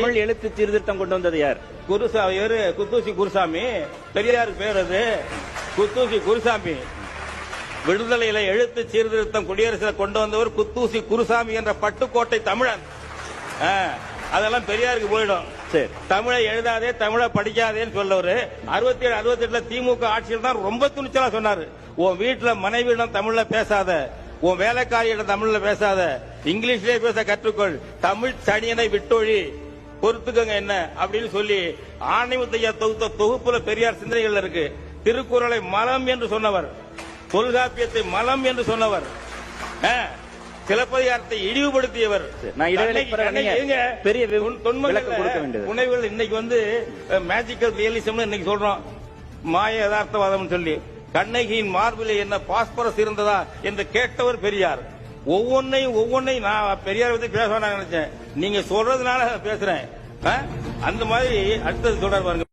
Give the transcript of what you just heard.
தமிழ் எழுத்து சீர்திருத்தம் கொண்டு வந்தது யார்? குருசாமி, குத்தூசி குருசாமி. பெரியார் பேர் அது குத்தூசி குருசாமி. விடுதலையில எழுத்து சீர்திருத்தம் குடியரசுல கொண்டு வந்தவர் குத்தூசி குருசாமி என்ற பட்டுக்கோட்டை தமிழன். அதெல்லாம் பெரியாருக்கு போயிடும். தமிழை எழுதாதே, தமிழை படிக்காதேன்னு சொல்லவரு 67, 68 திமுக ஆட்சியில் தான் ரொம்ப துணிச்சலா சொன்னாரு. உன் வீட்டுல மனைவியிடம் தமிழ்ல பேசாத, உன் வேலைக்காரியிடம் தமிழ்ல பேசாத, இங்கிலீஷ்லயே பேச கற்றுக்கொள், தமிழ் சனியனை விட்டொழி, பொறுத்துக்கங்க என்ன அப்படின்னு சொல்லி ஆணைமுத்தையா தொகுத்த தொகுப்புல பெரியார் சிந்தனைகள் இருக்கு. திருக்குறளை மலம் என்று சொன்னவர், தொல்காப்பியத்தை மலம் என்று சொன்னவர், சிலப்பதிகாரத்தை இழிவுபடுத்தியவர். உணவுகள் இன்னைக்கு மேஜிக்கல் ரியலிசம் இன்னைக்கு சொல்றோம், மாய யதார்த்தவாதம் சொல்லி. கண்ணகியின் மார்பிலே என்ன பாஸ்பரஸ் இருந்ததா என்று கேட்டவர் பெரியார். ஒவ்வொன்னையும் நான் பெரியார் பத்தி பேச நினைச்சேன், நீங்க சொல்றதுனால பேசுறேன். அந்த மாதிரி அடுத்தது தொடர் பாருங்க.